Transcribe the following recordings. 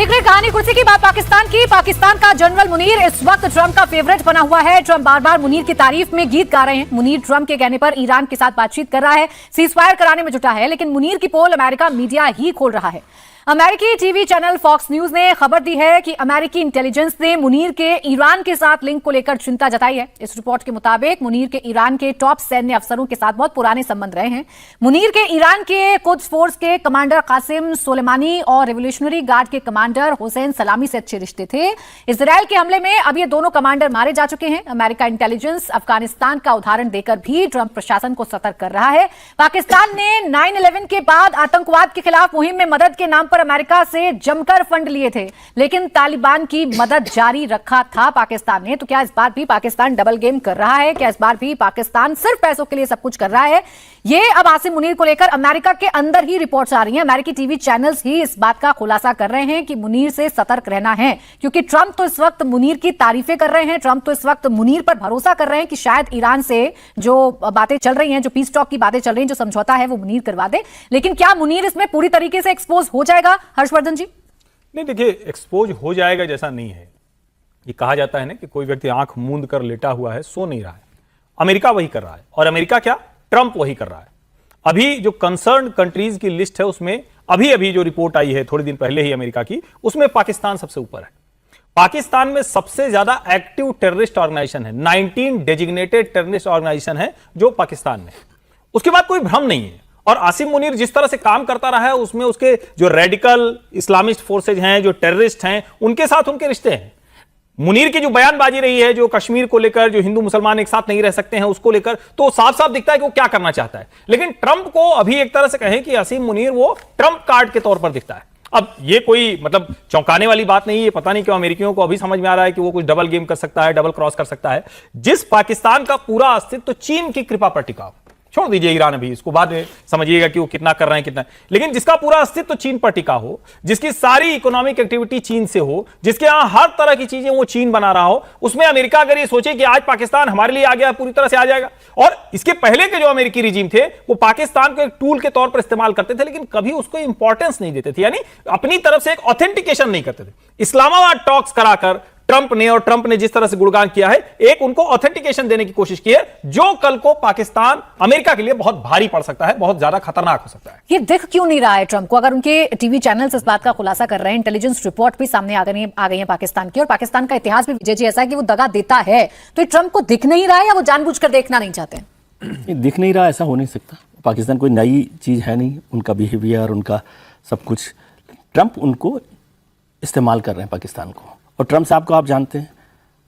देख रहे कहानी कुर्सी की बात पाकिस्तान की। पाकिस्तान का जनरल मुनीर इस वक्त ट्रंप का फेवरेट बना हुआ है। ट्रंप बार बार मुनीर की तारीफ में गीत गा रहे हैं। मुनीर ट्रंप के कहने पर ईरान के साथ बातचीत कर रहा है, सीजफायर कराने में जुटा है, लेकिन मुनीर की पोल अमेरिका मीडिया ही खोल रहा है। अमेरिकी टीवी चैनल फॉक्स न्यूज ने खबर दी है कि अमेरिकी इंटेलिजेंस ने मुनीर के ईरान के साथ लिंक को लेकर चिंता जताई है। इस रिपोर्ट के मुताबिक मुनीर के ईरान के टॉप सैन्य अफसरों के साथ बहुत पुराने संबंध रहे हैं। मुनीर के ईरान के कुद्स फोर्स के कमांडर कासिम सोलेमानी और रेवोल्यूशनरी गार्ड के कमांडर हुसैन सलामी से अच्छे रिश्ते थे। इजरायल के हमले में अब ये दोनों कमांडर मारे जा चुके हैं। अमेरिका इंटेलिजेंस अफगानिस्तान का उदाहरण देकर भी ट्रंप प्रशासन को सतर्क कर रहा है। पाकिस्तान ने 9/11 के बाद आतंकवाद के खिलाफ मुहिम में मदद के नाम पर अमेरिका से जमकर फंड लिए थे, लेकिन तालिबान की मदद जारी रखा था पाकिस्तान ने। तो क्या इस बार भी पाकिस्तान डबल गेम कर रहा है? क्या इस बार भी पाकिस्तान सिर्फ पैसों के लिए सब कुछ कर रहा है? ये अब आसिम मुनीर को लेकर अमेरिका के अंदर ही रिपोर्ट्स आ रही हैं। अमेरिकी टीवी चैनल्स ही इस बात का खुलासा कर रहे हैं कि मुनीर से सतर्क रहना है, क्योंकि ट्रंप तो इस वक्त मुनीर की तारीफें कर रहे हैं। ट्रंप तो इस वक्त मुनीर पर भरोसा कर रहे हैं कि शायद ईरान से जो बातें चल रही हैं, जो पीस टॉक की बातें चल रही हैं, जो समझौता है वो मुनीर करवा दे। लेकिन क्या मुनीर इसमें पूरी तरीके से एक्सपोज हो जाएगा, हर्षवर्धन जी? नहीं, देखिए, एक्सपोज हो जाएगा जैसा नहीं है। ये कहा जाता है ना कि कोई व्यक्ति आंख मूंद कर लेटा हुआ है, सो नहीं रहा है। अमेरिका वही कर रहा है, और अमेरिका क्या, ट्रंप वही कर रहा है। अभी जो कंसर्न कंट्रीज की लिस्ट है उसमें अभी जो रिपोर्ट आई है थोड़े दिन पहले ही अमेरिका की, उसमें पाकिस्तान सबसे ऊपर है। पाकिस्तान में सबसे ज्यादा एक्टिव टेररिस्ट ऑर्गेनाइजेशन है, 19 डेजिग्नेटेड टेररिस्ट ऑर्गेनाइजेशन है जो पाकिस्तान में। उसके बाद कोई भ्रम नहीं है। और आसिम मुनीर जिस तरह से काम करता रहा है, उसमें उसके जो रेडिकल इस्लामिस्ट फोर्सेज हैं, जो टेररिस्ट हैं, उनके साथ उनके रिश्ते हैं। मुनीर की जो बयानबाजी रही है, जो कश्मीर को लेकर, जो हिंदू मुसलमान एक साथ नहीं रह सकते हैं उसको लेकर, तो साफ साफ दिखता है कि वो क्या करना चाहता है। लेकिन ट्रंप को अभी एक तरह से कहें कि आसिम मुनीर वो ट्रंप कार्ड के तौर पर दिखता है। अब ये कोई मतलब चौंकाने वाली बात नहीं है। पता नहीं क्यों अमेरिकियों को अभी समझ में आ रहा है कि वो कुछ डबल गेम कर सकता है, डबल क्रॉस कर सकता है। जिस पाकिस्तान का पूरा अस्तित्व चीन की कृपा पर टिका, छोड़ दीजिए ईरान, अभी इसको बाद में समझिएगा कि वो कितना कर रहे हैं कितना, लेकिन जिसका पूरा अस्तित्व चीन पर टिका हो, जिसकी सारी इकोनॉमिक एक्टिविटी चीन से हो, जिसके यहां हर तरह की चीजें वो चीन बना रहा हो, उसमें अमेरिका अगर ये सोचे कि आज पाकिस्तान हमारे लिए आ गया, पूरी तरह से आ जाएगा। और इसके पहले के जो अमेरिकी रिजीम थे वो पाकिस्तान को एक टूल के तौर पर इस्तेमाल करते थे, लेकिन कभी उसको इंपॉर्टेंस नहीं देते थे, यानी अपनी तरफ से एक ऑथेंटिकेशन नहीं करते थे। इस्लामाबाद टॉक्स कराकर ट्रंप ने जिस तरह से गुणगान किया है, एक उनको ऑथेंटिकेशन देने की कोशिश की है, जो कल को पाकिस्तान अमेरिका के लिए बहुत भारी पड़ सकता है, बहुत ज्यादा खतरनाक हो सकता है। ये दिख क्यों नहीं रहा है ट्रंप को? अगर उनके टीवी चैनल्स इस बात का खुलासा कर रहे हैं, इंटेलिजेंस रिपोर्ट भी सामने आ गई है पाकिस्तान की, और पाकिस्तान का इतिहास भी विजय जी ऐसा है कि वो दगा देता है, तो ट्रंप को दिख नहीं रहा है या वो जानबूझकर देखना नहीं चाहते हैं? दिख नहीं रहा, ऐसा हो नहीं सकता। पाकिस्तान कोई नई चीज़ है नहीं, उनका बिहेवियर, उनका सब कुछ, ट्रंप उनको इस्तेमाल कर रहे हैं पाकिस्तान को। और ट्रंप साहब को आप जानते हैं,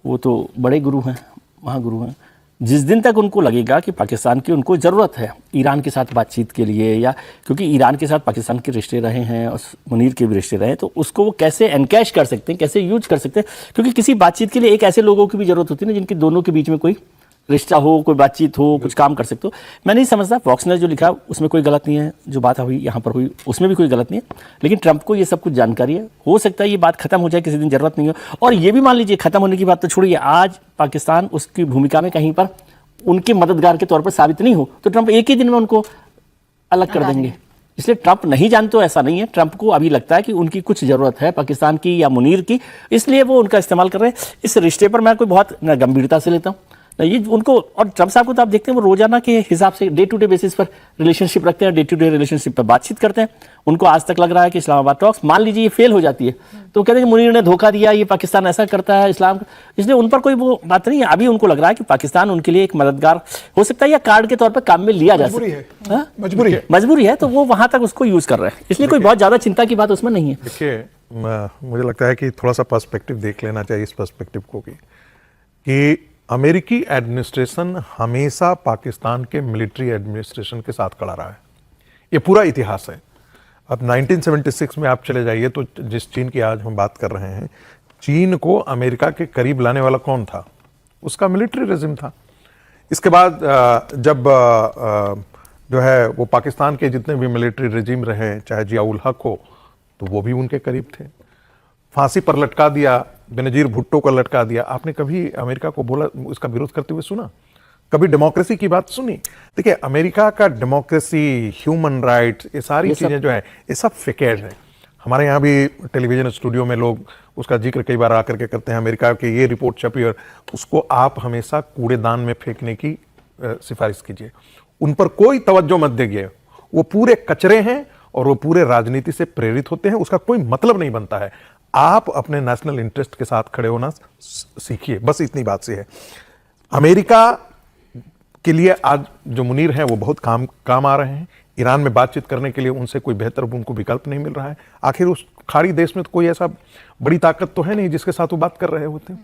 वो तो बड़े गुरु हैं, महागुरु हैं। जिस दिन तक उनको लगेगा कि पाकिस्तान की उनको ज़रूरत है ईरान के साथ बातचीत के लिए, या क्योंकि ईरान के साथ पाकिस्तान के रिश्ते रहे हैं और मुनीर के भी रिश्ते रहे हैं, तो उसको वो कैसे एनकैश कर सकते हैं, कैसे यूज कर सकते हैं। क्योंकि किसी बातचीत के लिए एक ऐसे लोगों की भी ज़रूरत होती है ना, जिनके दोनों के बीच में कोई रिश्ता हो, कोई बातचीत हो, कुछ काम कर सकते हो। मैं नहीं समझता, फॉक्स ने जो लिखा उसमें कोई गलत नहीं है, जो बात हुई यहाँ पर हुई उसमें भी कोई गलत नहीं है, लेकिन ट्रंप को ये सब कुछ जानकारी है। हो सकता है ये बात खत्म हो जाए किसी दिन, जरूरत नहीं हो। और ये भी मान लीजिए खत्म होने की बात तो छोड़िए, आज पाकिस्तान उसकी भूमिका में कहीं पर उनके मददगार के तौर पर साबित नहीं हो, तो ट्रंप एक ही दिन में उनको अलग कर देंगे। इसलिए ट्रंप नहीं जानते हो ऐसा नहीं है। ट्रंप को अभी लगता है कि उनकी कुछ जरूरत है पाकिस्तान की या मुनीर की, इसलिए वो उनका इस्तेमाल कर रहे हैं। इस रिश्ते पर मैं कोई बहुत गंभीरता से लेता हूँ ये उनको। और ट्रंप साहब को तो आप देखते हैं वो रोजाना के हिसाब से डे टू डे बेसिस पर रिलेशनशिप रखते हैं, डे टू डे रिलेशनशिप पर बातचीत करते हैं। उनको आज तक लग रहा है कि इस्लामाबाद टॉक्स, मान लीजिए ये फेल हो जाती है, तो कहते हैं मुनीर ने धोखा दिया, ये पाकिस्तान ऐसा करता है इस्लाम, इसलिए उन पर कोई वो बात नहीं है। अभी उनको लग रहा है कि पाकिस्तान उनके लिए एक मददगार हो सकता है, या कार्ड के तौर पर काम में लिया जा सकता है। मजबूरी है, तो वो वहां तक उसको यूज कर रहे हैं, इसलिए कोई बहुत ज्यादा चिंता की बात उसमें नहीं है। देखिए, मुझे लगता है कि थोड़ा सा पर्सपेक्टिव देख लेना चाहिए इस पर्सपेक्टिव को कि अमेरिकी एडमिनिस्ट्रेशन हमेशा पाकिस्तान के मिलिट्री एडमिनिस्ट्रेशन के साथ खड़ा रहा है। ये पूरा इतिहास है। अब 1976 में आप चले जाइए तो जिस चीन की आज हम बात कर रहे हैं, चीन को अमेरिका के करीब लाने वाला कौन था? उसका मिलिट्री रेजिम था। इसके बाद जब जो है वो पाकिस्तान के जितने भी मिलिट्री रेजिम रहे, चाहे जियाउल हक हो, तो वो भी उनके करीब थे। फांसी पर लटका दिया, बेनजीर भुट्टो को लटका दिया। आपने कभी अमेरिका को बोला, उसका विरोध करते हुए सुना? कभी डेमोक्रेसी की बात सुनी? देखिए, अमेरिका का डेमोक्रेसी, ह्यूमन राइट्स, ये सारी चीजें जो है, ये सब फिकेड है। हमारे यहाँ भी टेलीविजन स्टूडियो में लोग उसका जिक्र कई बार आकर के करते हैं, अमेरिका की ये रिपोर्ट छपी, और उसको आप हमेशा कूड़ेदान में फेंकने की सिफारिश कीजिए। उन पर कोई तवज्जो मत दीजिए, वो पूरे कचरे हैं और वो पूरे राजनीति से प्रेरित होते हैं, उसका कोई मतलब नहीं बनता है। आप अपने नेशनल इंटरेस्ट के साथ खड़े होना सीखिए, बस इतनी बात सी है। अमेरिका के लिए आज जो मुनीर हैं वो बहुत काम आ रहे हैं। ईरान में बातचीत करने के लिए उनसे कोई बेहतर उनको विकल्प नहीं मिल रहा है। आखिर उस खाड़ी देश में तो कोई ऐसा बड़ी ताकत तो है नहीं जिसके साथ वो बात कर रहे होते।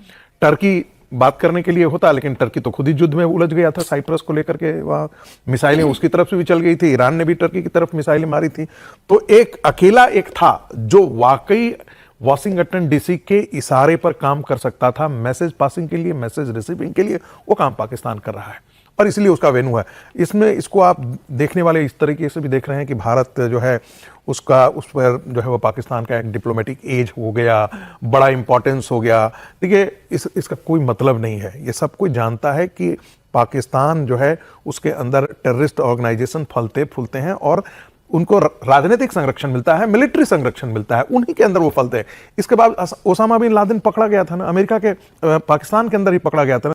टर्की बात करने के लिए होता, लेकिन टर्की तो खुद ही युद्ध में उलझ गया था साइप्रस को लेकर के, वहाँ मिसाइलें उसकी तरफ से भी चल गई थी, ईरान ने भी टर्की की तरफ मिसाइलें मारी थी। तो एक अकेला एक था जो वाकई वॉशिंगटन डीसी के इशारे पर काम कर सकता था, मैसेज पासिंग के लिए, मैसेज रिसीविंग के लिए, वो काम पाकिस्तान कर रहा है और इसलिए उसका वेन्यू है। इसमें इसको आप देखने वाले इस तरीके से भी देख रहे हैं कि भारत जो है उसका उस पर जो है वो पाकिस्तान का एक डिप्लोमेटिक एज हो गया, बड़ा इंपॉर्टेंस हो गया। देखिए इसका कोई मतलब नहीं है। ये सब कोई जानता है कि पाकिस्तान जो है उसके अंदर टेररिस्ट ऑर्गेनाइजेशन फलते फूलते हैं और उनको राजनीतिक संरक्षण मिलता है, मिलिट्री संरक्षण मिलता है, उन्हीं के अंदर वो फलते हैं। इसके बाद ओसामा बिन लादेन पकड़ा गया था ना, अमेरिका के पाकिस्तान के अंदर ही पकड़ा गया था ना।